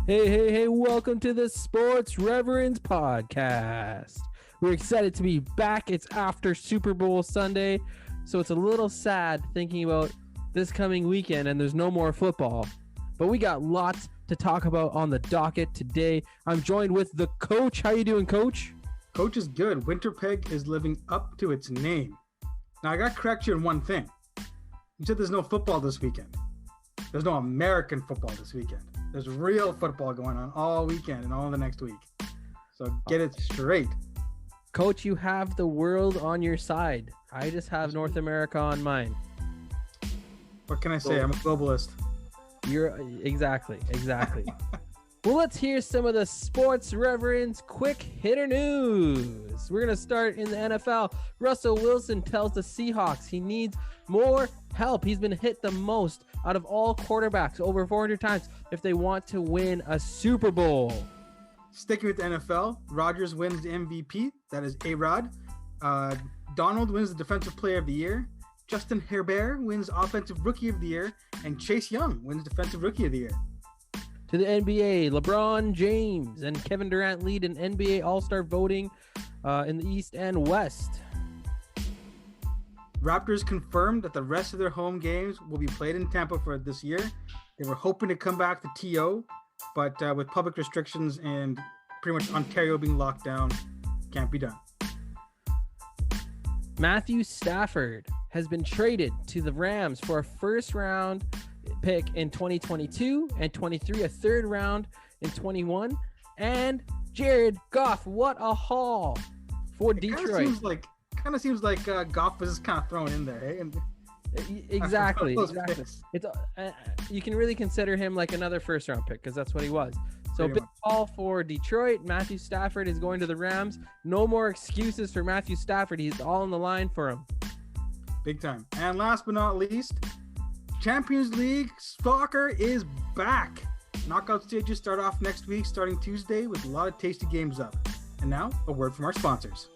Hey, welcome to the Sports Reverends podcast. We're excited to be back. It's after Super Bowl Sunday, so it's a little sad thinking about this coming weekend and there's no more football. But we got lots to talk about on the docket today. I'm joined with the coach. How you doing, coach? Coach is good. Winterpeg is living up to its name. Now, I got to correct you on one thing. You said there's no football this weekend. There's no American football this weekend. There's real football going on all weekend and all the next week. So get it straight. Coach, you have the world on your side. I just have North America on mine. What can I say? I'm a globalist. You're exactly. Well, let's hear some of the Sports Reverends quick hitter news. We're going to start in the NFL. Russell Wilson tells the Seahawks he needs more help. He's been hit the most out of all quarterbacks, over 400 times, if they want to win a Super Bowl. Sticking with the NFL, Rodgers wins the MVP. That is A-Rod. Donald wins the Defensive Player of the Year. Justin Herbert wins Offensive Rookie of the Year. And Chase Young wins Defensive Rookie of the Year. To the NBA, LeBron James and Kevin Durant lead in NBA All-Star voting in the East and West. Raptors confirmed that the rest of their home games will be played in Tampa for this year. They were hoping to come back to TO, but with public restrictions and pretty much Ontario being locked down, can't be done. Matthew Stafford has been traded to the Rams for a first-round pick in 2022 and 23, a third round in 21, and Jared Goff, what a haul for Detroit. Kind of seems like Goff was just kind of thrown in there. Eh? And exactly. It's you can really consider him like another first round pick because that's what he was. So big haul for Detroit. Matthew Stafford is going to the Rams. No more excuses for Matthew Stafford. He's all on the line for him. Big time. And last but not least, Champions League soccer is back. Knockout stages start off next week, starting Tuesday, with a lot of tasty games up. And now, a word from our sponsors.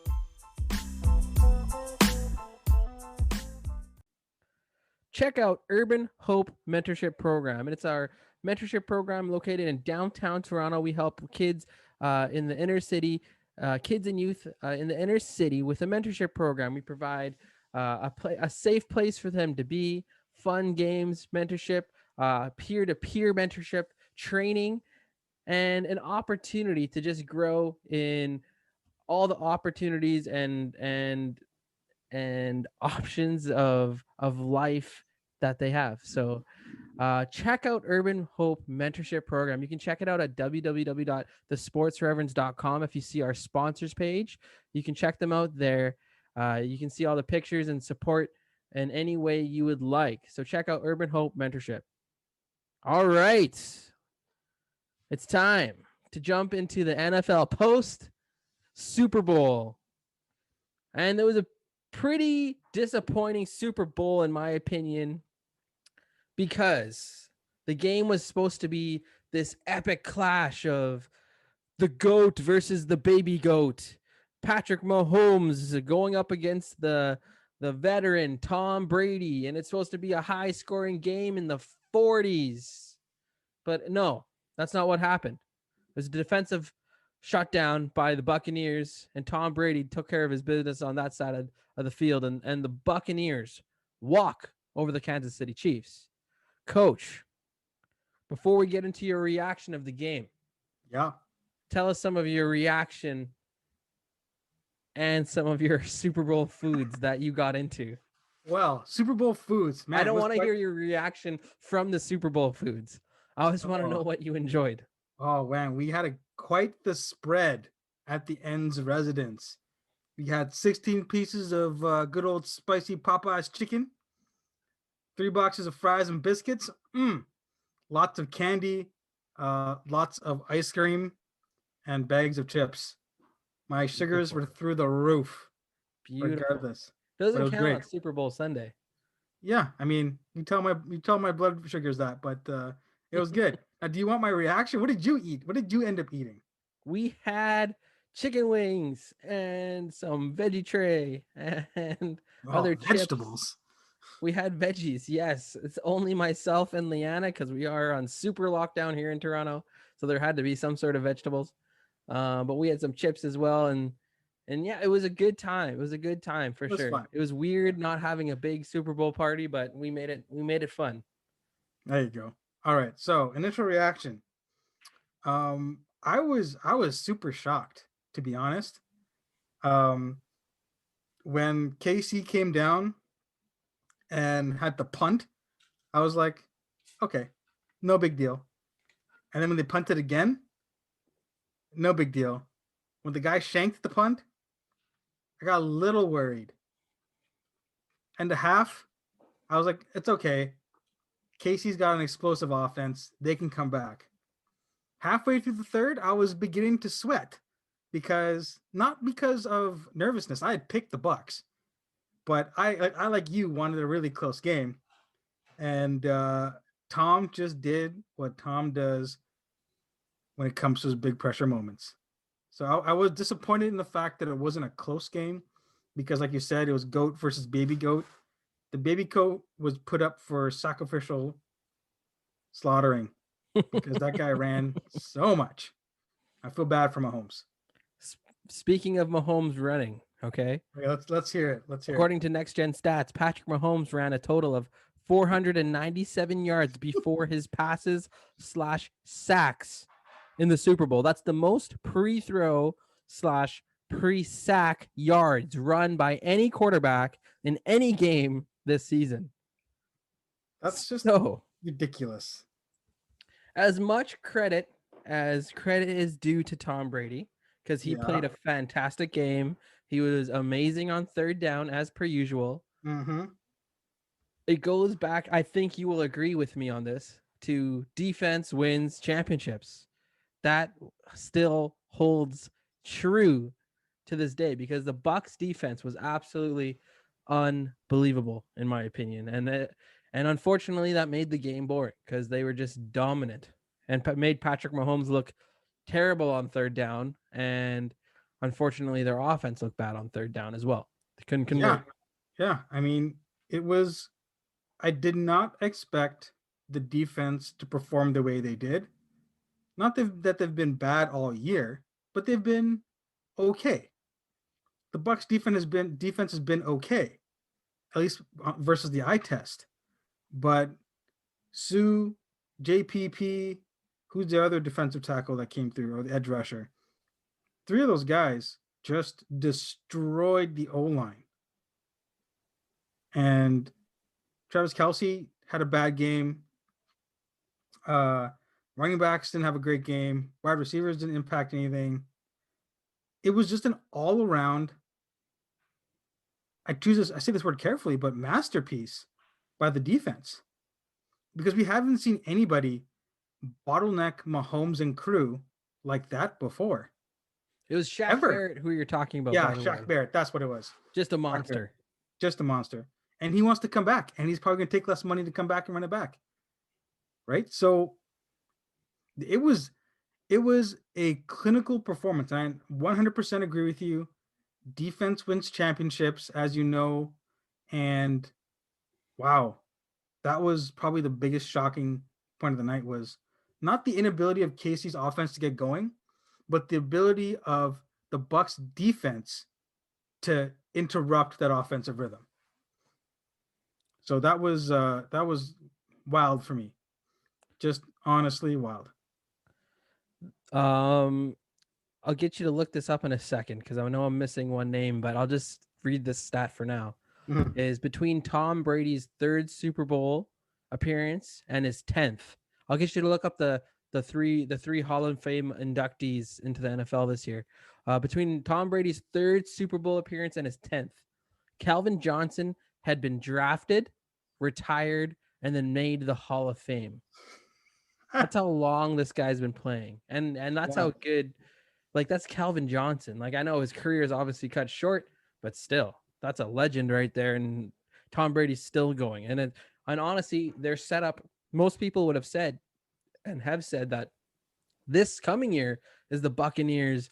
Check out Urban Hope Mentorship Program. And it's our mentorship program located in downtown Toronto. We help kids in the inner city, kids and youth in the inner city with a mentorship program. We provide a safe place for them to be, fun games, mentorship, peer-to-peer mentorship, training, and an opportunity to just grow in all the opportunities and options of life that they have. So check out Urban Hope Mentorship Program. You can check it out at www.thesportsreverends.com. If you see our sponsors page, you can check them out there. You can see all the pictures and support in any way you would like. So check out Urban Hope Mentorship. All right. It's time to jump into the NFL post Super Bowl. And there was a pretty disappointing Super Bowl, in my opinion, because the game was supposed to be this epic clash of the GOAT versus the baby GOAT. Patrick Mahomes going up against the veteran Tom Brady, and it's supposed to be a high-scoring game in the 40s. But no, that's not what happened. There's a defensive shutdown by the Buccaneers, and Tom Brady took care of his business on that side of the field, and the Buccaneers walk over the Kansas City Chiefs. Coach, before we get into your reaction of the game, tell us some of your reaction and some of your Super Bowl foods that you got into. Well, Super Bowl foods, man. I don't want to hear your reaction from the Super Bowl foods. I just want to know what you enjoyed. Oh, man, we had quite the spread at the Ends residence. We had 16 pieces of good old spicy Popeye's chicken, 3 boxes of fries and biscuits, lots of candy, lots of ice cream, and bags of chips. My sugars were through the roof. Beautiful. Regardless. Doesn't count on Super Bowl Sunday. Yeah, I mean, you tell my blood sugars that, but it was good. Now, do you want my reaction? What did you eat? What did you end up eating? We had chicken wings and some veggie tray and other vegetables. Chips. We had veggies. Yes, it's only myself and Leanna because we are on super lockdown here in Toronto. so there had to be some sort of vegetables. But we had some chips as well, and yeah, it was a good time. It was a good time for It was sure. fun. It was weird not having a big Super Bowl party, but we made it fun. There you go. All right. So initial reaction. I was super shocked, to be honest. Um, when Casey came down and had the punt, I was like, okay, no big deal. And then when they punted again, no big deal. When the guy shanked the punt, I got a little worried. And the half, I was like, it's okay. Casey's got an explosive offense. They can come back. Halfway through the third, I was beginning to sweat because not because of nervousness. I had picked the Bucks, but I like you wanted a really close game, and Tom just did what Tom does when it comes to his big pressure moments. So I was disappointed in the fact that it wasn't a close game because, like you said, it was goat versus baby goat. The baby goat was put up for sacrificial slaughtering because that guy ran so much. I feel bad for Mahomes. Speaking of Mahomes running, okay. Okay, let's hear it. Let's hear it. According to Next Gen Stats, Patrick Mahomes ran a total of 497 yards before his passes slash sacks in the Super Bowl. That's the most pre-throw slash pre-sack yards run by any quarterback in any game this season. That's just So, ridiculous. as much as credit is due to Tom Brady, because he Yeah. played a fantastic game. He was amazing on third down, as per usual. Mm-hmm. It goes back, I think you will agree with me on this, to defense wins championships. That still holds true to this day because the Bucks defense was absolutely unbelievable in my opinion, and unfortunately that made the game boring because they were just dominant and made Patrick Mahomes look terrible on third down, and unfortunately their offense looked bad on third down as well. They couldn't Yeah. convert. Yeah. I mean, it was I did not expect the defense to perform the way they did. Not that they've been bad all year, but they've been okay. The Bucks defense has been okay, at least versus the eye test. But Sue, JPP, who's the other defensive tackle that came through, or the edge rusher? Three of those guys just destroyed the O line. And Travis Kelsey had a bad game. Uh, Running backs didn't have a great game. Wide receivers didn't impact anything. It was just an all around. I say this word carefully, but masterpiece by the defense because we haven't seen anybody bottleneck Mahomes and crew like that before. It was Shaq Ever. Barrett who you're talking about, Yeah, by the way. Shaq Barrett. That's what it was. Just a Shaq Barrett. monster. Just a monster. And he wants to come back. And he's probably going to take less money to come back and run it back. Right? So it was a clinical performance. And I 100% agree with you. Defense wins championships, as you know. And wow, that was probably the biggest shocking point of the night was not the inability of Casey's offense to get going, but the ability of the Bucks defense to interrupt that offensive rhythm. So that was wild for me. Just honestly wild. Um, I'll get you to look this up in a second because I know I'm missing one name, but I'll just read this stat for now. Mhm. Is between Tom Brady's third Super Bowl appearance and his 10th. I'll get you to look up the three Hall of Fame inductees into the NFL this year. Between Tom Brady's third Super Bowl appearance and his 10th, Calvin Johnson had been drafted, retired, and then made the Hall of Fame. That's how long this guy's been playing, and that's Yeah. how good. Like that's Calvin Johnson. Like I know his career is obviously cut short, but still, that's a legend right there. And Tom Brady's still going. And honestly, their setup. Most people would have said and have said that this coming year is the Buccaneers.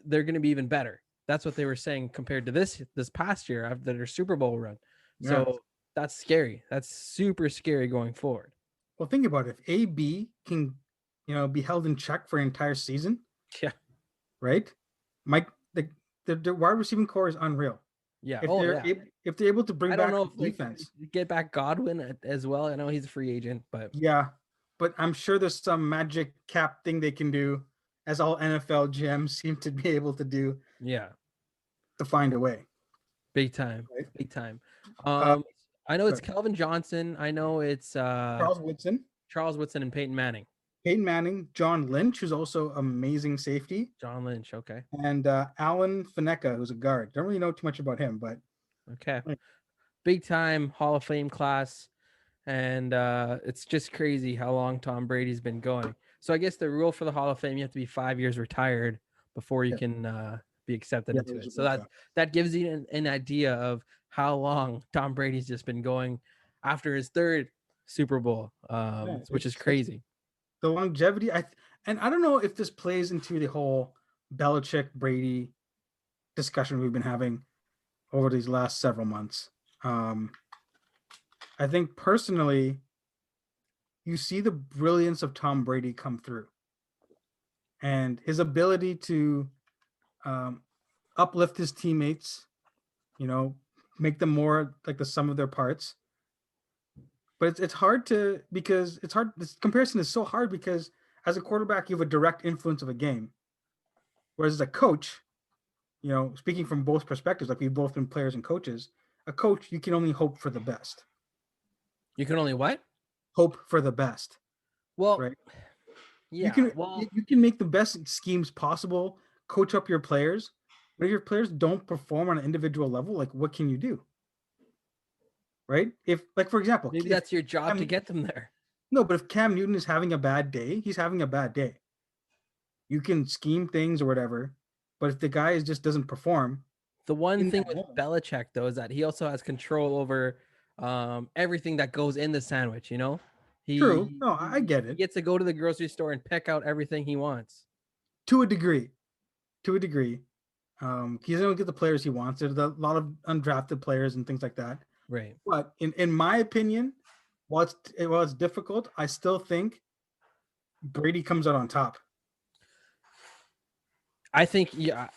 They're going to be even better. That's what they were saying compared to this past year after their Super Bowl run. Yeah. So that's scary. That's super scary going forward. Well, think about it. If AB can be held in check for an entire season, Yeah. right? Mike, the wide receiving core is unreal. Yeah. If Oh they're yeah. if they're able to bring I don't back know the if like defense, get back Godwin as well. I know he's a free agent, but yeah, but I'm sure there's some magic cap thing they can do, as all NFL GMs seem to be able to do, yeah, to find a way. big time, Right? big time. Uh, Um, I know it's but Calvin Johnson. I know it's Charles Woodson, Charles Woodson and Peyton Manning. Peyton Manning, John Lynch, who's also amazing safety, John Lynch. Okay. and Alan Faneca, who's a guard. Don't really know too much about him, but Okay. like, Big time Hall of Fame class. And it's just crazy how long Tom Brady's been going. So I guess the rule for the Hall of Fame, you have to be 5 years retired before you yeah, can be accepted yeah, into it. So yeah. that gives you an idea of how long Tom Brady's just been going after his third Super Bowl, Yeah, which is it's crazy. the longevity. And I don't know if this plays into the whole Belichick Brady discussion we've been having over these last several months. Um, I think personally, you see the brilliance of Tom Brady come through, and his ability to um, uplift his teammates. You know, make them more like the sum of their parts. But it's hard to because it's hard. This comparison is so hard because as a quarterback, you have a direct influence of a game, whereas as a coach, speaking from both perspectives, like we've both been players and coaches, a coach, you can only hope for the best. You can only what? Hope for the best, Well, right? You yeah. can Well, you can make the best schemes possible, coach up your players, but if your players don't perform on an individual level, like what can you do, right? If like for example, maybe if that's your job to Cam, get them there. no, but if Cam Newton is having a bad day, he's having a bad day. You can scheme things or whatever, but if the guy just doesn't perform The one in thing that with moment, Belichick though is that he also has control over everything that goes in the sandwich. You know, true. he No, I he get he it gets to go to the grocery store and pick out everything he wants. to a degree. To a degree, he doesn't get the players he wants. There's a lot of undrafted players and things like that. Right. But in my opinion, while it's difficult, I still think Brady comes out on top. I think yeah,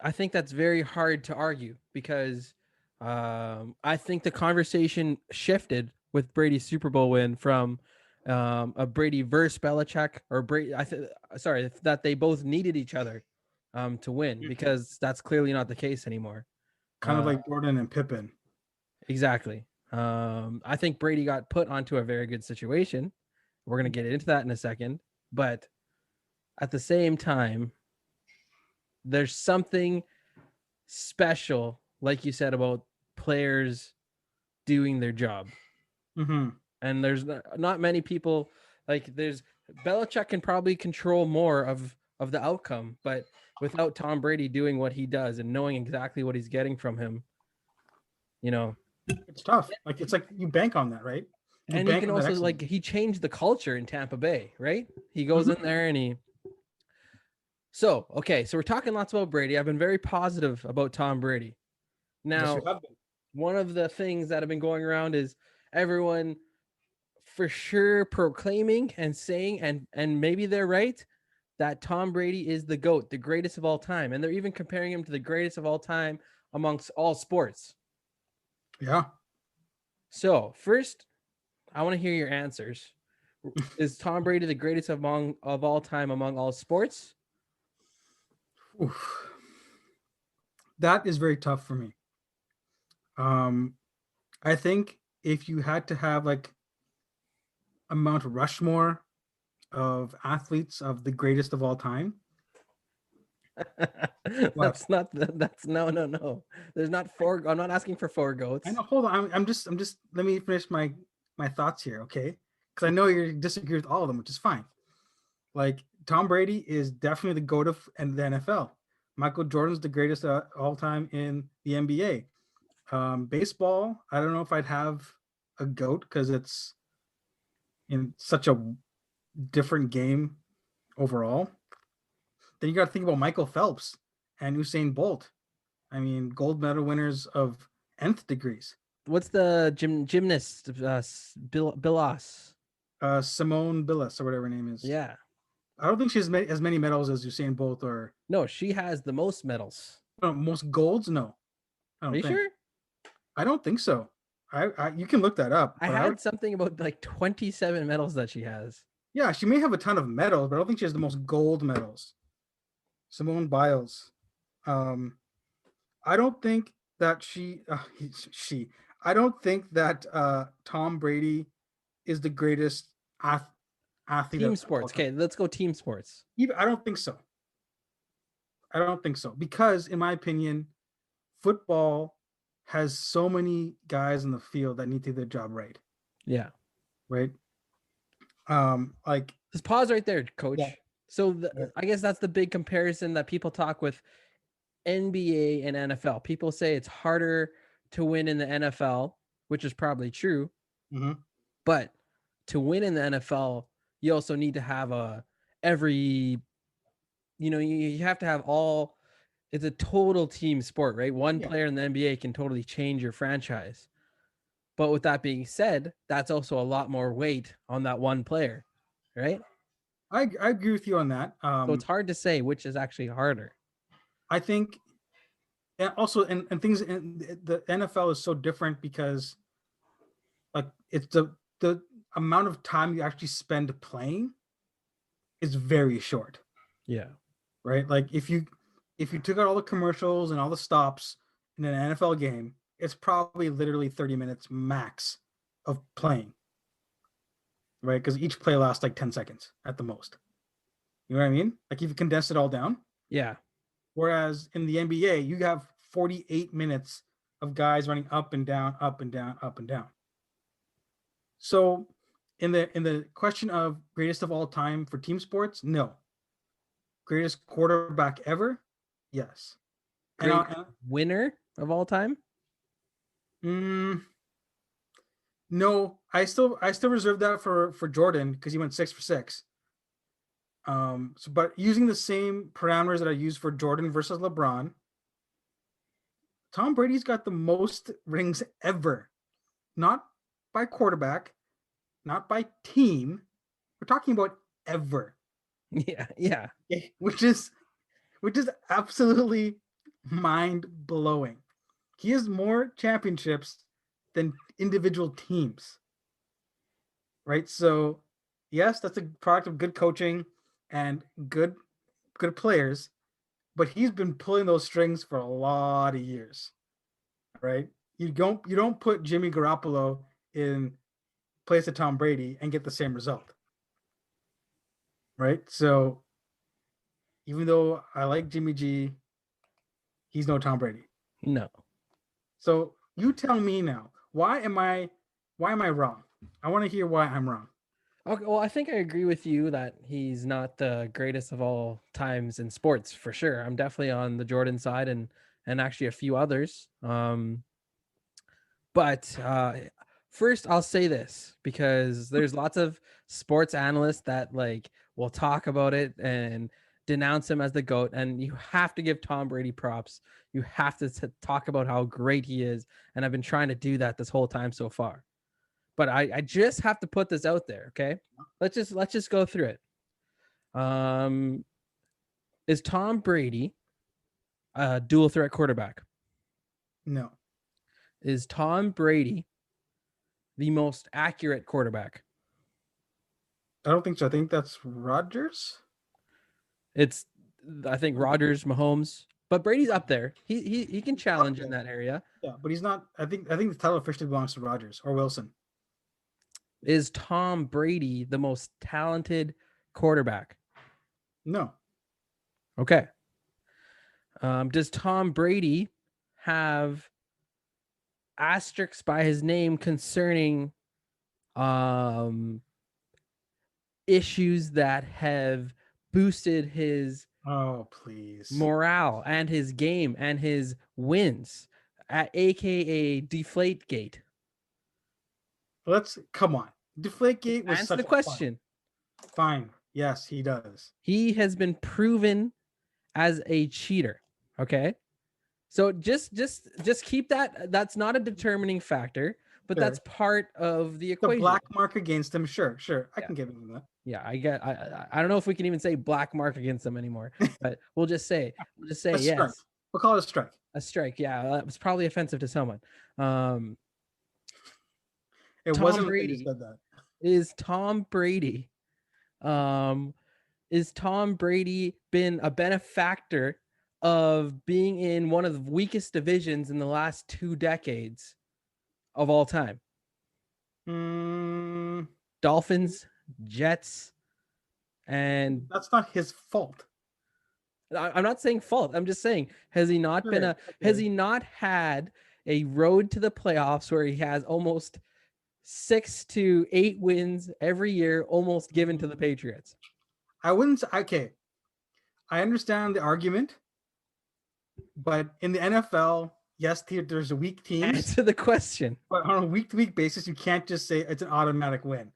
I think that's very hard to argue because I think the conversation shifted with Brady's Super Bowl win from a Brady versus Belichick or Brady. Sorry that they both needed each other to win because that's clearly not the case anymore. Kind of Uh, like Jordan and Pippen. exactly. I think Brady got put onto a very good situation. We're gonna get into that in a second, but at the same time, there's something special, like you said, about players doing their job. Mm-hmm. And there's not many people like there's Belichick can probably control more of the outcome, but without Tom Brady doing what he does and knowing exactly what he's getting from him, you know, It's tough. Like it's like you bank on that, right? You and he bank can on that also like excellence. he changed the culture in Tampa Bay, right? He goes in Mm-hmm. there and he so okay, so we're talking lots about Brady. I've been very positive about Tom Brady. Yes, you Now, have been. one of the things that have been going around is everyone for sure proclaiming and saying and maybe they're right that Tom Brady is the GOAT, the greatest of all time. And they're even comparing him to the greatest of all time amongst all sports. Yeah. So, first, I want to hear your answers. Is Tom Brady the greatest of all time among all sports? Oof. That is very tough for me. Um, I think if you had to have like a Mount Rushmore of athletes of the greatest of all time, what? That's no. There's not four. I'm not asking for four I goats. know. Hold on. I'm just. Let me finish my thoughts here, okay? Because I know you disagree with all of them, which is fine. Like Tom Brady is definitely the goat of and the NFL. Michael Jordan's the greatest all time in the NBA. Baseball, I don't know if I'd have a goat because it's in such a different game overall. Then you got to think about Michael Phelps and Usain Bolt. I mean, gold medal winners of nth degrees. What's the gymnast? Bilas. Simone Billis or whatever her name is. Yeah. I don't think she has as many medals as Usain Bolt or No, she has the most medals. most golds. No, I Are don't you think. sure? I don't think so. You can look that up, I but I would. had something about like 27 medals that she has. Yeah, she may have a ton of medals, but I don't think she has the most gold medals. Simone Biles. Um, I don't think that she. I don't think that Tom Brady is the greatest athlete Team of all sports. time. Okay, let's go team sports. Even I don't think so. I don't think so because, in my opinion, football has so many guys in the field that need to do their job right. Yeah. Right. Like Just pause right there, yeah, coach. So yeah. I guess that's the big comparison that people talk with NBA and NFL. People say it's harder to win in the NFL, which is probably true, Mm-hmm. but to win in the NFL, you also need to have every you have to have all. It's a total team sport, right? One Yeah, player in the NBA can totally change your franchise. But with that being said, that's also a lot more weight on that one player, right? I agree with you on that. So it's hard to say which is actually harder. I think, and also, and things in the NFL is so different because like it's the amount of time you actually spend playing is very short, Yeah. right? Like if you took out all the commercials and all the stops in an NFL game, it's probably literally 30 minutes max of playing, right? Because each play lasts like 10 seconds at the most. You know what I mean? Like if you condense it all down. Yeah. Whereas in the NBA, you have 48 minutes of guys running up and down, up and down, up and down. So in the question of greatest of all time for team sports, no. Greatest quarterback ever, yes. And Great winner of all time? mm, no, I still reserve that for Jordan because he went 6 for 6. So but using the same parameters that I use for Jordan versus LeBron, Tom Brady's got the most rings ever, not by quarterback, not by team. We're talking about ever, Yeah. Yeah. which is absolutely mind blowing. He has more championships than individual teams, right? So, yes, that's a product of good coaching and good players, but he's been pulling those strings for a lot of years, right? You don't put Jimmy Garoppolo in place of Tom Brady and get the same result, right? So even though I like Jimmy G, he's no Tom Brady. No. So you tell me now, why am I wrong? I want to hear why I'm wrong. Okay, well, I think I agree with you that he's not the greatest of all times in sports for sure. I'm definitely on the Jordan side and actually a few others. But first, I'll say this because there's lots of sports analysts that like will talk about it and denounce him as the GOAT. And you have to give Tom Brady props. You have to talk about how great he is. And I've been trying to do that this whole time so far. But I just have to put this out there, okay? Let's just go through it. Um, is Tom Brady a dual threat quarterback? No, Is Tom Brady the most accurate quarterback? I don't think so. I think that's Rodgers. It's I think Rodgers, Mahomes, but Brady's up there. He can challenge in that area. Yeah, but he's not. I think the title officially belongs to Rodgers or Wilson. Is Tom Brady the most talented quarterback? No, Okay. Does Tom Brady have asterisks by his name concerning um issues that have boosted his oh please. morale and his game and his wins, at aka Deflate Gate? Let's come on. Deflategate was Answer such the a question. fine. Yes, he does. He has been proven as a cheater. Okay. So just keep that. That's not a determining factor. but Sure. that's part of the The equation. black mark against him. Sure. I Yeah. can give him that. Yeah, I don't know if we can even say black mark against them anymore, but we'll just say A strike. yes, We'll call it a strike. a strike. Yeah, that was probably offensive to someone. Um, It Tom wasn't until you Brady said that. is Tom Brady. Um, is Tom Brady been a benefactor of being in one of the weakest divisions in the last 2 decades of all time? Mm, Dolphins, Jets, and that's not his fault. I'm not saying fault. I'm just saying, has he not been Sure. a has Okay. he not had a road to the playoffs where he has almost 6 to 8 wins every year, almost given to the Patriots? I wouldn't say, okay. I understand the argument, but in the NFL, yes, there's weak teams, Answer the question. but on a week to week basis, you can't just say it's an automatic win.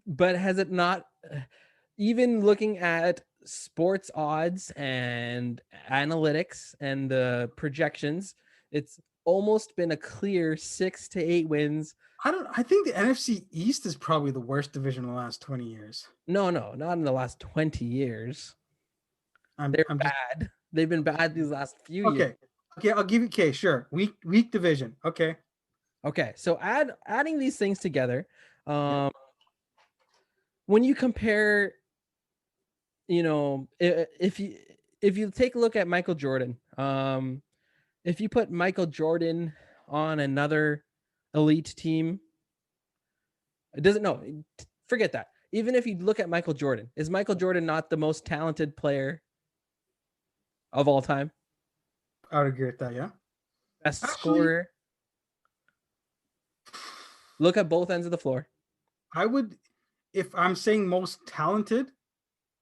But has it not, even looking at sports odds and analytics and the projections, it's almost been a clear 6 to 8 wins. I think the NFC East is probably the worst division in the last 20 years. No, not in the last 20 years. They're I'm just bad. They've been bad these last few years. okay. Okay, I'll give you okay, sure. Weak division. Okay. Okay, so adding these things together, Yep. um, when you compare, if you take a look at Michael Jordan, if you put Michael Jordan on another elite team, it doesn't no, forget that. Even if you look at Michael Jordan, is Michael Jordan not the most talented player of all time? I would agree with that, yeah. Best Actually, scorer. Look at both ends of the floor. I would if I'm saying most talented,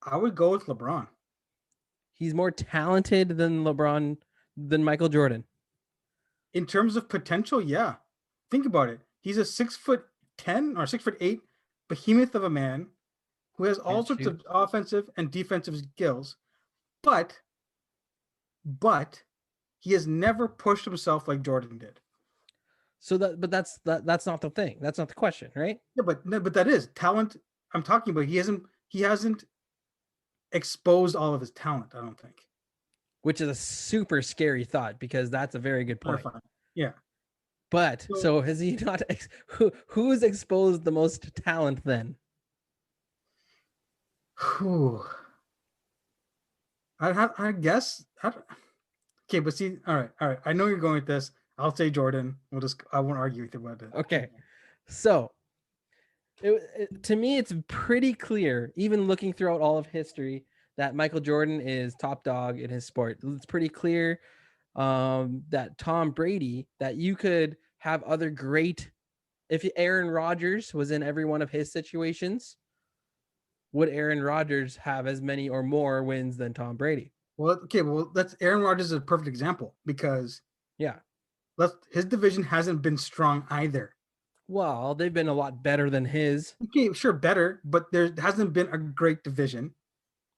I would go with LeBron. He's more talented than Michael Jordan. In terms of potential, yeah. Think about it. He's a 6'10" or 6'8" behemoth of a man who has all Can't sorts shoot. of offensive and defensive skills, but but he has never pushed himself like Jordan did. So that's not the thing. That's not the question, right? Yeah, but no, but that is talent. I'm talking about he hasn't exposed all of his talent. I don't think. Which is a super scary thought because that's a very good point. Terrifying. Yeah. But So, so has he not? Who's exposed the most talent then? whew, I guess. Okay, but see, all right. I know you're going with this. I'll say Jordan. I won't argue with you about it. Okay, so to me, it's pretty clear, even looking throughout all of history, that Michael Jordan is top dog in his sport. It's pretty clear that Tom Brady, that you could have other great. If Aaron Rodgers was in every one of his situations, would Aaron Rodgers have as many or more wins than Tom Brady? Well, okay, well, that's Aaron Rodgers is a perfect example because Yeah. his division hasn't been strong either. Well, they've been a lot better than his. Okay, sure, better, but there hasn't been a great division.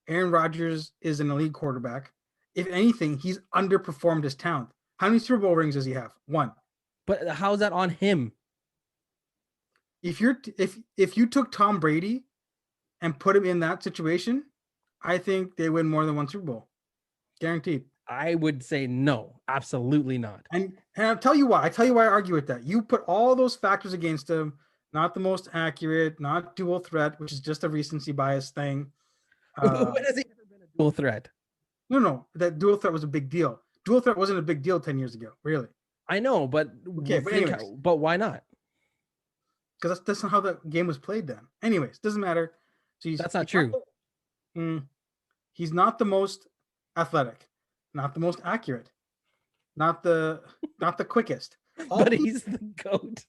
Aaron Rodgers is an elite quarterback. If anything, he's underperformed his talent. How many Super Bowl rings does he have? One. But how's that on him? If you took Tom Brady and put him in that situation, I think they win more than one Super Bowl, guaranteed. I would say no, absolutely not. And I'll tell you why. I tell you why I argue with that. You put all those factors against him. Not the most accurate, not dual threat, which is just a recency bias thing. When has he ever been a dual threat? No, that dual threat was a big deal. Dual threat wasn't a big deal 10 years ago, really. I know, but Okay, but anyways, but why not? because that's not how the game was played then. Anyways, doesn't matter. So That's not true. He's not the most athletic, not the most accurate, not the quickest. But he's the GOAT.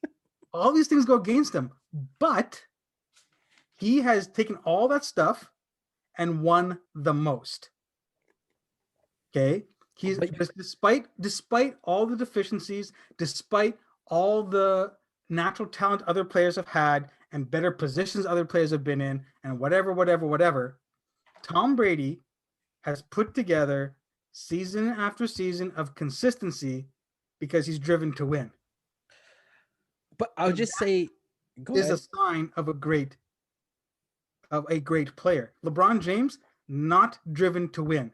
All these things go against him, but he has taken all that stuff and won the most. Okay, he's despite all the deficiencies, despite all the natural talent other players have had and better positions other players have been in, and whatever. Tom Brady has put together season after season of consistency because he's driven to win. But I would And just say, go is a ahead. sign of a great player. LeBron James, not driven to win,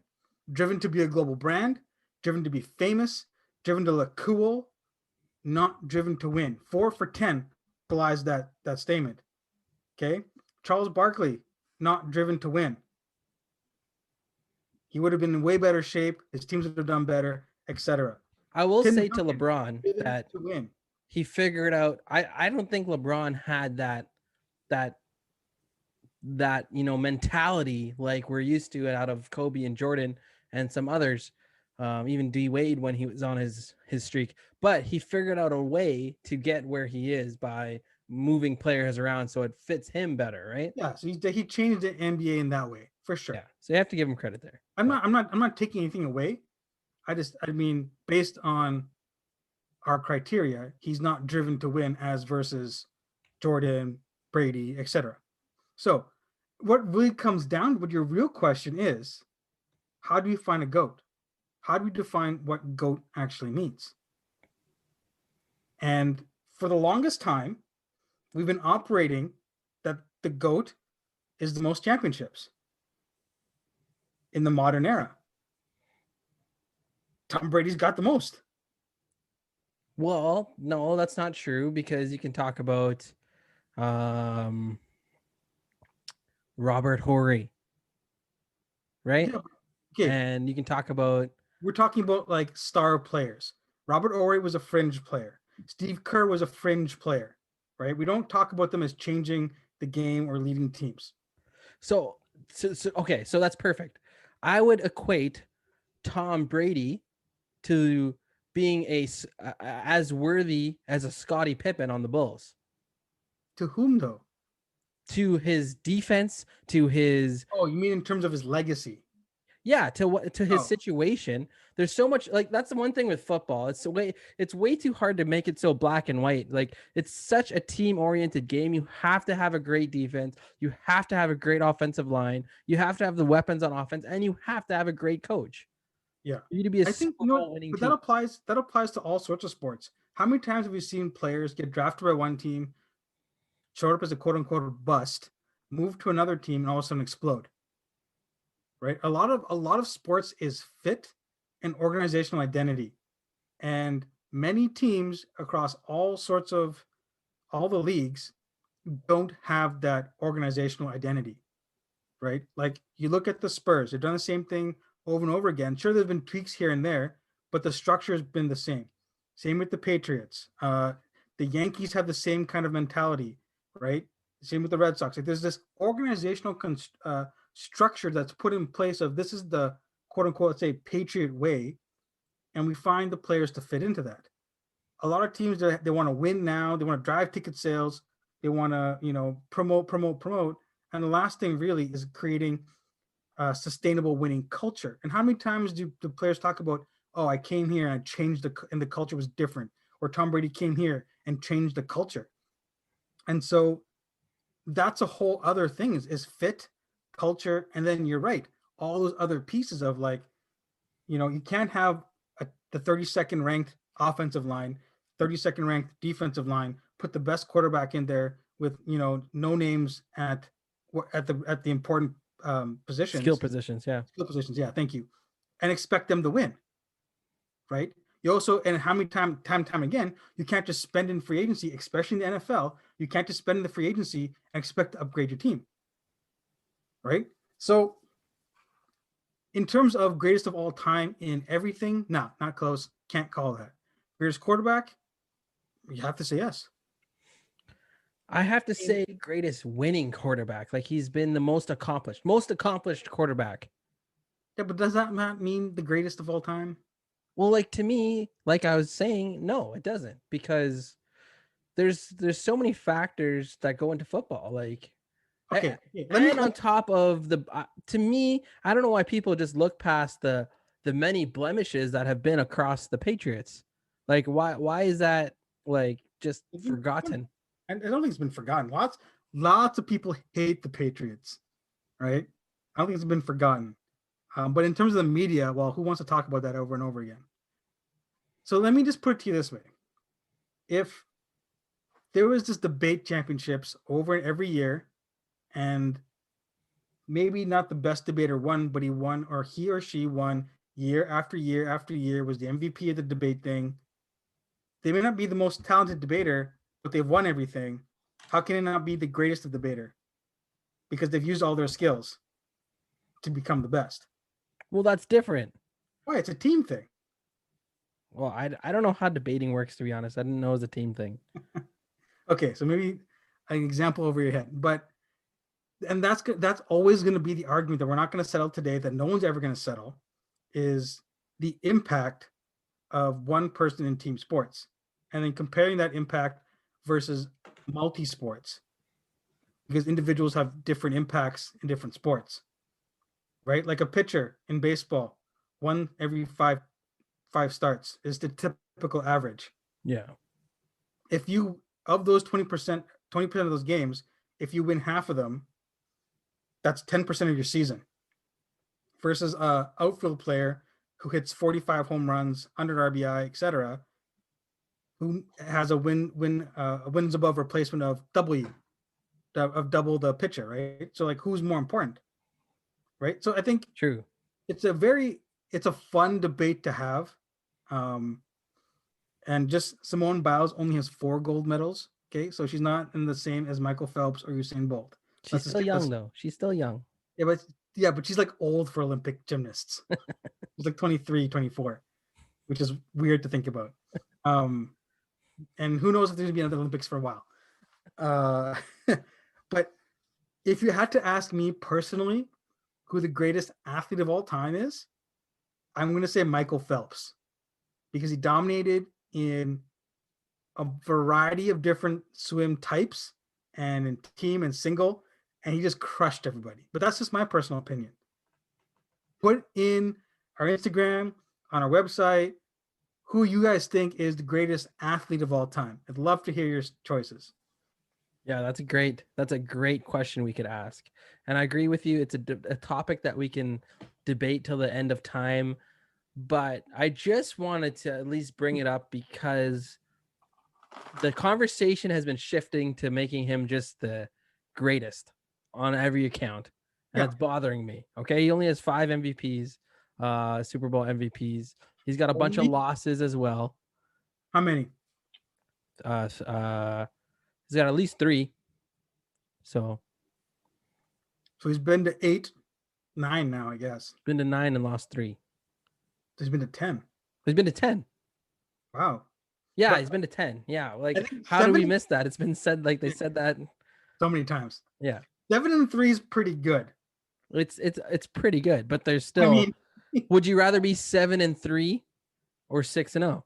driven to be a global brand, driven to be famous, driven to look cool, not driven to win. 4 for 10 belies that statement. Okay, Charles Barkley, not driven to win. He would have been in way better shape. His teams would have done better, etc. I will Tim say to Duncan, LeBron driven that to win. he figured out. I don't think LeBron had that mentality like we're used to it out of Kobe and Jordan and some others, even D Wade when he was on his streak. But he figured out a way to get where he is by moving players around so it fits him better, right? Yeah, so he changed the NBA in that way for sure. Yeah. So you have to give him credit there. I'm not taking anything away. I mean, based on our criteria, he's not driven to win as versus Jordan, Brady, etc. So, what really comes down, what your real question is, how do you find a goat? How do we define what goat actually means? And for the longest time, we've been operating that the goat is the most championships in the modern era. Tom Brady's got the most. Well, no, that's not true because you can talk about um, Robert Horry, right? Yeah, okay, And you can talk about we're talking about like star players. Robert Ory was a fringe player. Steve Kerr was a fringe player, right? We don't talk about them as changing the game or leading teams. so, okay, so that's perfect. I would equate Tom Brady to being as worthy as a Scottie Pippen on the Bulls. To whom though? To his defense, to his Oh, you mean in terms of his legacy? to his Oh, situation. There's so much, like, that's the one thing with football. It's way too hard to make it so black and white. Like, it's such a team oriented game. You have to have a great defense, you have to have a great offensive line, you have to have the weapons on offense, and you have to have a great coach yeah. for you to be a I think Super Bowl winning but team. that applies to all sorts of sports. How many times have we seen players get drafted by one team, showed up as a quote unquote bust, move to another team, and all of a sudden explode? Right? A lot of sports is fit and organizational identity. And many teams across all the leagues don't have that organizational identity, right? Like you look at the Spurs, they've done the same thing over and over again. Sure, there's been tweaks here and there, but the structure has been the same. Same with the Patriots. The Yankees have the same kind of mentality, right? Same with the Red Sox. Like there's this organizational structure that's put in place of this is the quote unquote, let's say, Patriot way, and we find the players to fit into that. A lot of teams they want to win now, they want to drive ticket sales, they want to promote, and the last thing really is creating a sustainable winning culture. And how many times do the players talk about, oh, I came here and I changed and the culture was different, or Tom Brady came here and changed the culture. And so that's a whole other thing is fit, culture, and then you're right, all those other pieces of like, you can't have the 32nd ranked offensive line, 32nd ranked defensive line, put the best quarterback in there with no names at the important Skill positions, positions, yeah. skill positions. Yeah, thank you, and expect them to win, right? You also, and how many time again, you can't just spend in free agency, especially in the NFL. You can't just spend in the free agency and expect to upgrade your team, right? So in terms of greatest of all time in everything, no, not close. Can't call that. Greatest quarterback, you have to say yes. I have to say greatest winning quarterback. Like, he's been the most accomplished quarterback. Yeah, but does that not mean the greatest of all time? Well, like, to me, like I was saying, no, it doesn't, because there's so many factors that go into football. Like, Okay, okay. and on top of to me, I don't know why people just look past the many blemishes that have been across the Patriots. Like, why is that, like, just forgotten? And I don't think it's been forgotten. Lots of people hate the Patriots, right? I don't think it's been forgotten. But in terms of the media, well, who wants to talk about that over and over again? So let me just put it to you this way: if there was this debate championships over and every year, and maybe not the best debater won, but he won, or he or she won year after year after year, was the MVP of the debate thing. They may not be the most talented debater, but they've won everything. How can it not be the greatest of debater? Because they've used all their skills to become the best. Well, that's different. Why? It's a team thing. Well, I don't know how debating works, to be honest. I didn't know it was a team thing. Okay, so maybe an example over your head, but and that's always going to be the argument that we're not going to settle today, that no one's ever going to settle, is the impact of one person in team sports, and then comparing that impact versus multi sports, because individuals have different impacts in different sports, right? Like a pitcher in baseball, one every five starts is the typical average. Yeah. If you, of those 20%, 20% of those games, if you win half of them, that's 10% of your season. Versus a outfield player who hits 45 home runs, 100 RBI, etc., who has a wins above replacement of double the pitcher, right? So like, who's more important, right? So I think True. it's a fun debate to have. Um, and just Simone Biles only has 4 gold medals. Okay, so she's not in the same as Michael Phelps or Usain Bolt. She's still young, though. She's still young. Yeah, but she's like old for Olympic gymnasts. She's like 23, 24, which is weird to think about. And who knows if there's gonna be another Olympics for a while. Uh, but if you had to ask me personally who the greatest athlete of all time is, I'm going to say Michael Phelps, because he dominated in a variety of different swim types and in team and single, and he just crushed everybody. But that's just my personal opinion. Put in our Instagram, on our website, who you guys think is the greatest athlete of all time. I'd love to hear your choices. Yeah, that's a great question we could ask. And I agree with you. It's a topic that we can debate till the end of time. But I just wanted to at least bring it up because the conversation has been shifting to making him just the greatest on every account. And Yeah. it's bothering me. Okay. He only has 5 MVPs, Super Bowl MVPs. He's got a bunch of losses as well. How many? He's got at least 3. So he's been to 8, 9 now, I guess. Been to 9 and lost 3. He's been to 10. He's been to 10. Wow. Yeah, But he's been to 10. Yeah, like how 7, do we miss that? It's been said, like they said that so many times. Yeah. 7 and 3 is pretty good. It's pretty good, but there's still. I mean, would you rather be 7 and 3 or 6 and 0?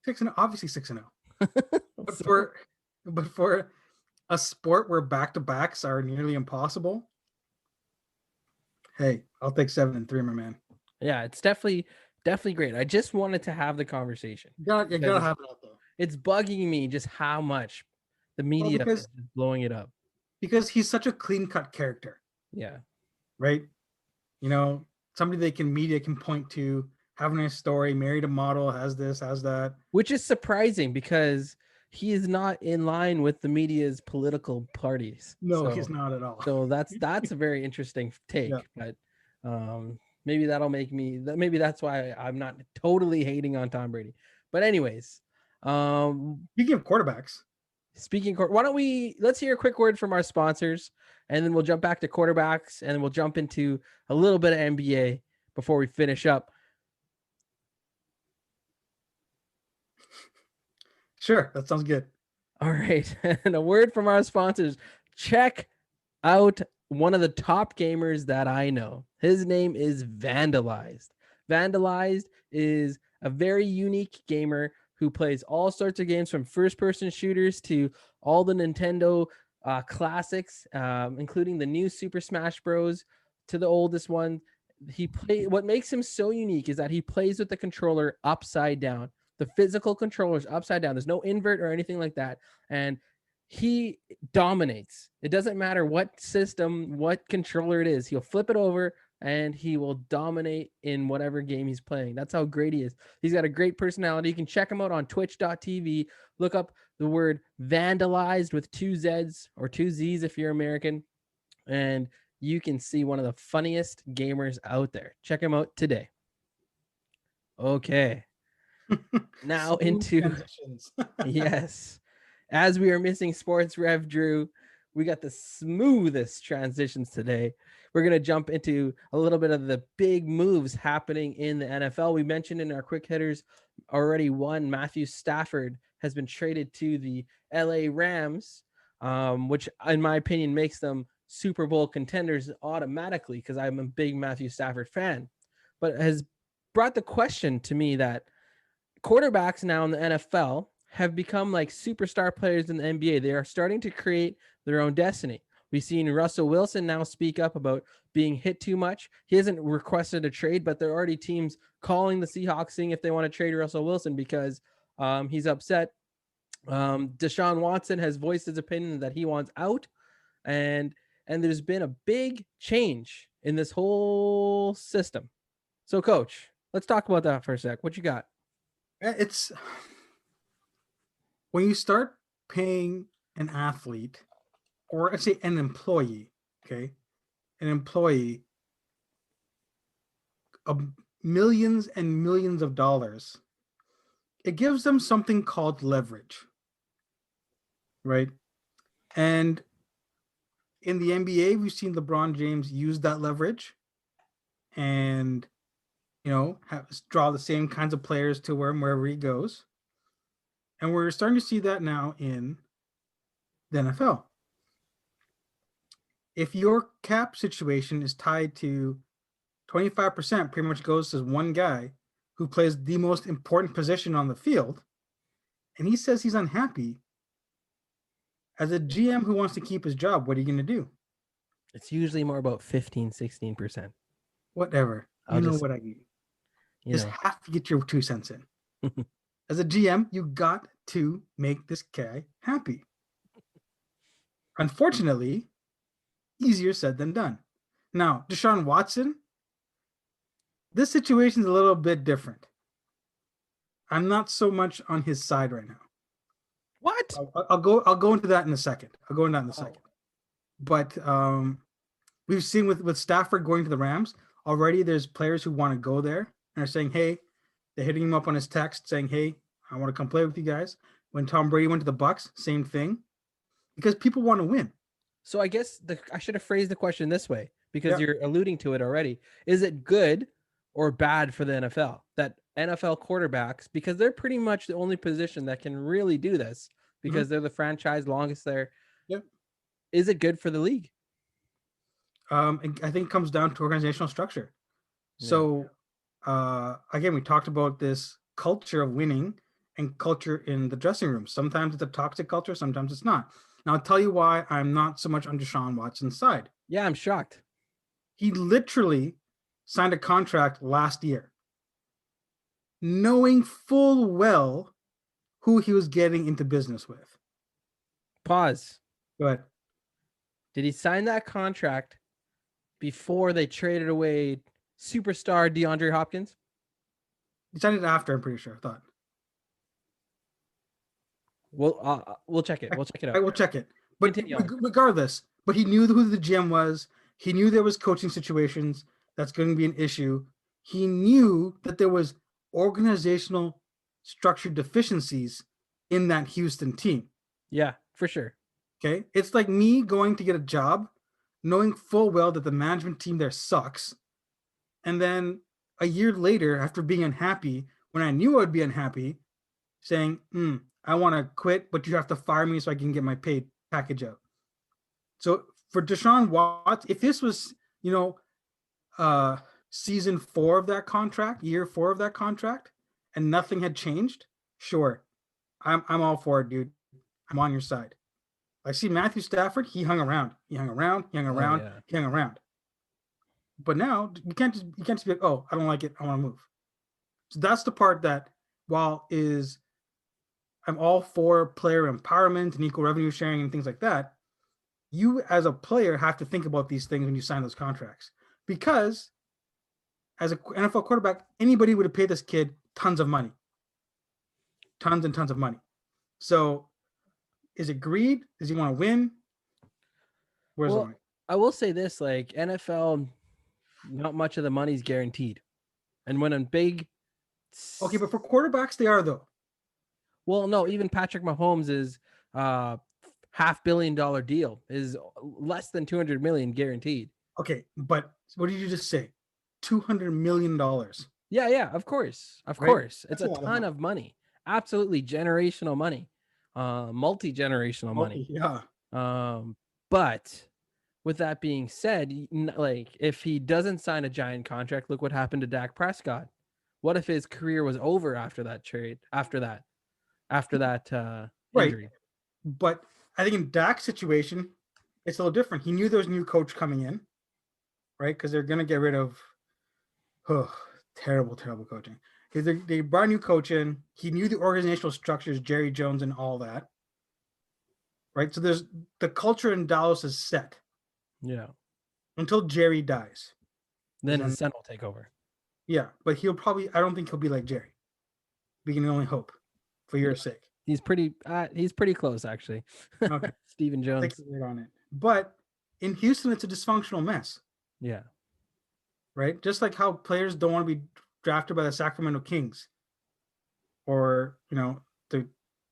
6 and obviously 6 and 0. but for a sport where back-to-backs are nearly impossible, hey, I'll take 7 and 3, my man. Yeah, it's definitely great. I just wanted to have the conversation. You gotta have it out there. It's bugging me just how much the media is blowing it up. Because he's such a clean-cut character. Yeah. Right? You know, somebody media can point to, having a story, married a model, has this, has that. Which is surprising because he is not in line with the media's political parties. No, he's not at all. So that's a very interesting take. Yeah. But maybe that'll make me. Maybe that's why I'm not totally hating on Tom Brady. But anyways, speaking of quarterbacks, why don't let's hear a quick word from our sponsors, and then we'll jump back to quarterbacks, and then we'll jump into a little bit of NBA before we finish up. Sure, that sounds good. All right. And a word from our sponsors. Check out one of the top gamers that I know. His name is Vandalized. Vandalized is a very unique gamer who plays all sorts of games, from first-person shooters to all the Nintendo classics, including the new Super Smash Bros. To the oldest one. What makes him so unique is that he plays with the controller upside down. The physical controller is upside down. There's no invert or anything like that. And he dominates. It doesn't matter what system, what controller it is. He'll flip it over and he will dominate in whatever game he's playing. That's how great he is. He's got a great personality. You can check him out on twitch.tv. Look up the word vandalized with two Z's or two Z's if you're American. And you can see one of the funniest gamers out there. Check him out today. Okay. Now Smooth into transitions. yes. As we are missing sports rev, Drew, we got the smoothest transitions today. We're going to jump into a little bit of the big moves happening in the NFL. We mentioned in our quick hitters already one, Matthew Stafford has been traded to the LA Rams, which in my opinion makes them Super Bowl contenders automatically because I'm a big Matthew Stafford fan, but has brought the question to me that quarterbacks now in the NFL have become like superstar players in the NBA. They are starting to create their own destiny. We've seen Russell Wilson now speak up about being hit too much. He hasn't requested a trade, but there are already teams calling the Seahawks, seeing if they want to trade Russell Wilson because he's upset. Deshaun Watson has voiced his opinion that he wants out, and there's been a big change in this whole system. So, Coach, let's talk about that for a sec. What you got? It's when you start paying an athlete, or let's say an employee, okay, an employee of millions and millions of dollars, it gives them something called leverage, right? And in the NBA, we've seen LeBron James use that leverage and, draw the same kinds of players to him wherever he goes. And we're starting to see that now in the NFL. If your cap situation is tied to 25%, pretty much goes to one guy who plays the most important position on the field, and he says he's unhappy, as a GM who wants to keep his job, what are you going to do? It's usually more about 15, 16%. Whatever. I'll You know just, what I mean. you Just know. have to get your 2 cents in. As a GM, you got to make this guy happy. Unfortunately, easier said than done. Now, Deshaun Watson, this situation is a little bit different. I'm not so much on his side right now. What? I'll go into that in a second. I'll go into that in a second. But we've seen with Stafford going to the Rams already. There's players who want to go there and are saying, "Hey," they're hitting him up on his text saying, "Hey, I want to come play with you guys." When Tom Brady went to the Bucks, same thing, because people want to win. So I guess I should have phrased the question this way because Yeah. you're alluding to it already. Is it good or bad for the NFL that NFL quarterbacks, because they're pretty much the only position that can really do this because they're the franchise longest there. Yep. Is it good for the league? I think it comes down to organizational structure. Yeah. So, again, we talked about this culture of winning and culture in the dressing room. Sometimes it's a toxic culture, sometimes it's not. Now, I'll tell you why I'm not so much on Deshaun Watson's side. Yeah, I'm shocked. He literally signed a contract last year, knowing full well who he was getting into business with. Pause. Go ahead. Did he sign that contract before they traded away superstar DeAndre Hopkins? He signed it after, I'm pretty sure, I thought. We'll check it. We'll check it out. I will check it. But Continue on. regardless, but he knew who the GM was. He knew there was coaching situations that's going to be an issue. He knew that there was organizational structure deficiencies in that Houston team. Yeah, for sure. Okay. It's like me going to get a job, knowing full well that the management team there sucks. And then a year later, after being unhappy, when I knew I would be unhappy, saying, I want to quit, but you have to fire me so I can get my paid package out. So for Deshaun Watts, if this was, season 4 of that contract, year 4 of that contract, and nothing had changed, sure, I'm all for it, dude. I'm on your side. I see Matthew Stafford. He hung around. He hung around. He hung around. Yeah. He hung around. But now you can't just be like, oh, I don't like it. I want to move. So that's the part that, while I'm all for player empowerment and equal revenue sharing and things like that, you as a player have to think about these things when you sign those contracts. Because as an NFL quarterback, anybody would have paid this kid tons of money. Tons and tons of money. So Is it greed? Does he want to win? Where's the Well, line? I will say this: like NFL, not much of the money's guaranteed, and when a big, Okay, but for quarterbacks, they are though. well, no, even Patrick Mahomes is $500 million deal is less than 200 million guaranteed. Okay, but what did you just say? $200 million, Yeah, of course, right? it's That's a a lot of ton money. of money, absolutely generational money, multi generational money. Yeah. Um, but with that being said, like if he doesn't sign a giant contract, look what happened to Dak Prescott. What if his career was over after that trade? After that Right. injury? But I think in Dak's situation, it's a little different. He knew there was a new coach coming in, right? Because they're gonna get rid of terrible, terrible coaching. Because they brought a new coach in. He knew the organizational structures, Jerry Jones, and all that, right? So there's the culture in Dallas is set Yeah. until Jerry dies. Then Because his then, son will take over. yeah, but he'll probably. I don't think he'll be like Jerry. We can only hope, for Yeah. your sake. He's pretty close actually. Okay, Stephen take Jones. the word on it. But in Houston, it's a dysfunctional mess, Yeah. right? Just like how players don't want to be drafted by the Sacramento Kings or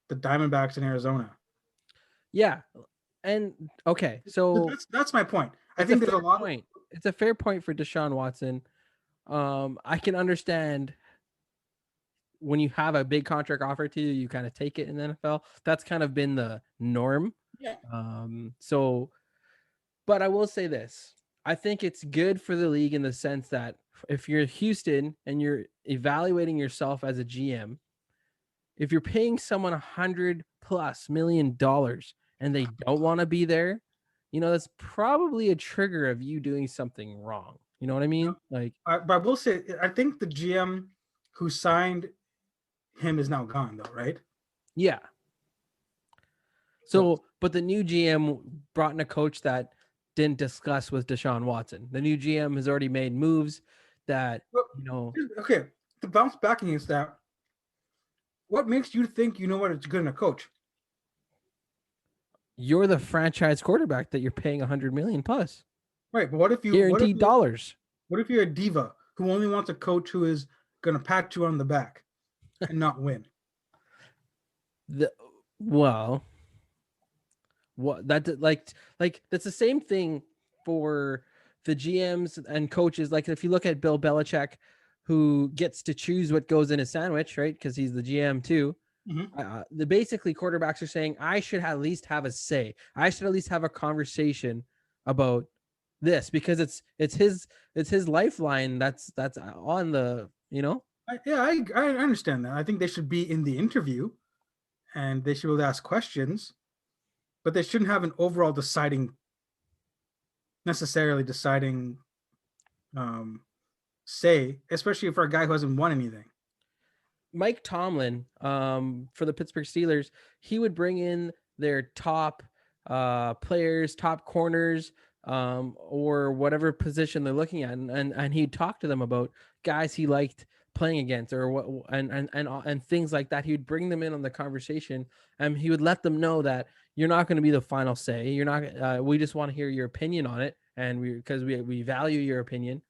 the Diamondbacks in Arizona. Yeah. And okay, so That's my point. I it's a think there's fair a lot of point. It's a fair point for Deshaun Watson. I can understand when you have a big contract offer to you, you kind of take it in the NFL. That's kind of been the norm. yeah. So, but I will say this: I think it's good for the league in the sense that if you're Houston and you're evaluating yourself as a GM, if you're paying someone $100+ million and they don't want to be there, that's probably a trigger of you doing something wrong. You know what I mean? Like, But I will say, I think the GM who signed him is now gone, though, right? yeah. So, So, but the new GM brought in a coach that didn't discuss with Deshaun Watson. The new GM has already made moves that, well, you know, okay, to bounce back against that, what makes you think you know what it's good in a coach? you're the franchise quarterback that you're paying 100 million plus Right, but what if you guaranteed dollars. what if you're a diva who only wants a coach who is going to pat you on the back and not win? The well, what that like that's the same thing for the GMs and coaches. Like if you look at Bill Belichick, who gets to choose what goes in his sandwich, right? Because he's the GM too. Mm-hmm. The basically quarterbacks are saying I should at least have a say. I should at least have a conversation about this because it's his lifeline. That's on the I understand that. I think they should be in the interview and they should be able to ask questions, but they shouldn't have an overall necessarily deciding um, say, especially for a guy who hasn't won anything. Mike Tomlin, for the Pittsburgh Steelers, he would bring in their top players, top corners, or whatever position they're looking at, and he'd talk to them about guys he liked playing against, or what, and things like that. He would bring them in on the conversation, and he would let them know that you're not going to be the final say. You're not. We just want to hear your opinion on it, and we value your opinion,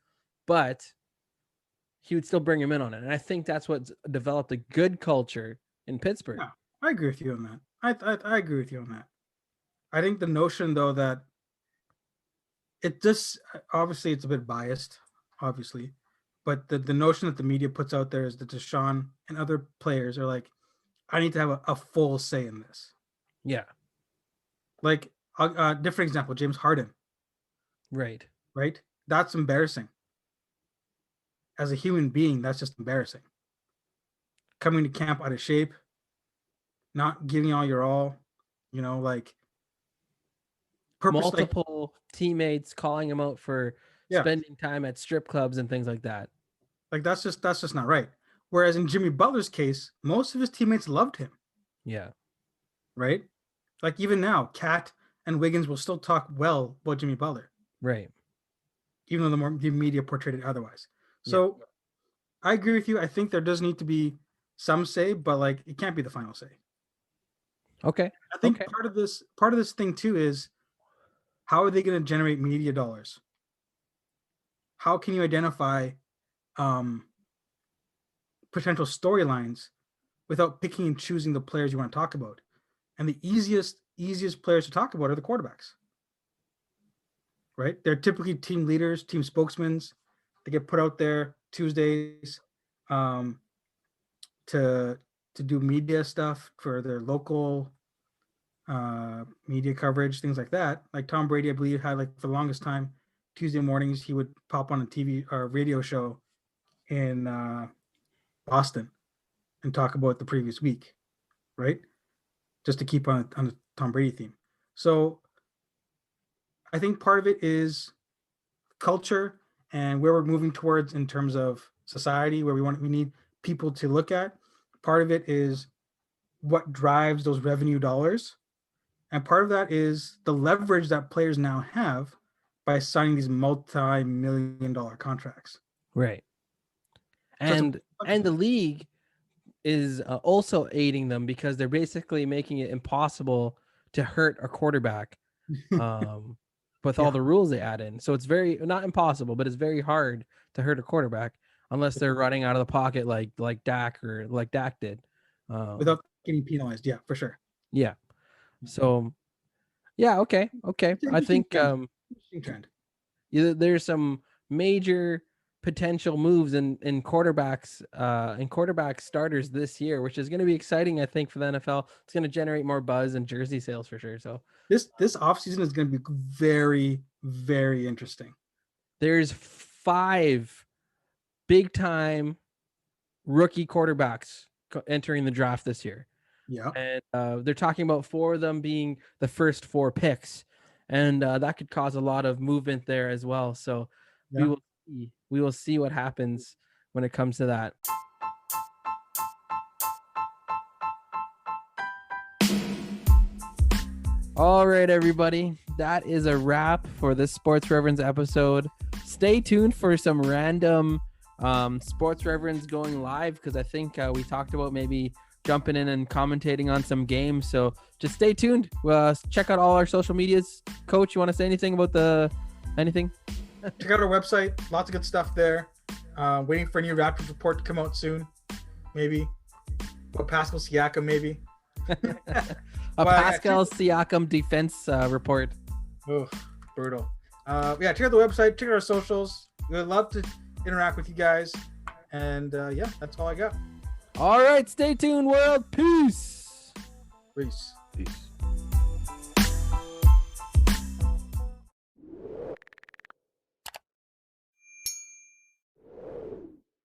but he would still bring him in on it. And I think that's what's developed a good culture in Pittsburgh. Yeah, I agree with you on that. I agree with you on that. I think the notion though that it just obviously it's a bit biased, obviously, but the notion that the media puts out there is that Deshaun and other players are like, I need to have a full say in this. Yeah. Like a different example, James Harden, Right. right? That's embarrassing. As a human being, that's just embarrassing. Coming to camp out of shape, not giving all your all, like purpose, like Multiple teammates calling him out for yeah, spending time at strip clubs and things like that. like that's just not right. Whereas in Jimmy Butler's case, most of his teammates loved him, Yeah. right? Like even now, Cat and Wiggins will still talk well about Jimmy Butler, Right. even though the media portrayed it otherwise. Yeah. So I agree with you. I think there does need to be some say, but like it can't be the final say. Okay. I think Okay. part of this thing too is how are they going to generate media dollars? How can you identify um, potential storylines without picking and choosing the players you want to talk about? And the easiest players to talk about are the quarterbacks, right? They're typically team leaders, team spokesmen. They get put out there Tuesdays um, to do media stuff for their local media coverage, things like that. Like Tom Brady, I believe, had like for the longest time Tuesday mornings he would pop on a TV or radio show in Boston and talk about the previous week, right? Just to keep on the Tom Brady theme. So I think part of it is culture and where we're moving towards in terms of society, where we need people to look at. Part of it is what drives those revenue dollars. And part of that is the leverage that players now have by signing these multi-million dollar contracts. Right. So it's a And bunch of the things. league is also aiding them because they're basically making it impossible to hurt a quarterback um, with all Yeah. the rules they add in. So it's very not impossible, but it's very hard to hurt a quarterback unless they're running out of the pocket like Dak or like Dak did. Without getting penalized. Yeah, for sure. Yeah. So yeah, okay, okay. It's an I interesting think trend. Interesting trend. there's some major potential moves in quarterback starters this year, which is going to be exciting. I think for the NFL, it's going to generate more buzz and jersey sales for sure. So This offseason is going to be very, very interesting. there's 5 big time rookie quarterbacks entering the draft this year. Yeah. And they're talking about 4 of them being the first 4 picks, and that could cause a lot of movement there as well. So Yeah. we will see what happens when it comes to that. All right, everybody, that is a wrap for this Sports Reverends episode. Stay tuned for some random Sports Reverends going live because I think we talked about maybe jumping in and commentating on some games. So just stay tuned. Check out all our social medias. Coach, you want to say anything about anything? Check out our website. Lots of good stuff there. Waiting for a new Raptors report to come out soon. Maybe. Or Pascal Siakam, maybe. Pascal Siakam defense report. Oh, brutal. Check out the website. Check out our socials. We would love to interact with you guys. And that's all I got. All right, stay tuned, world. Peace. Peace. Peace.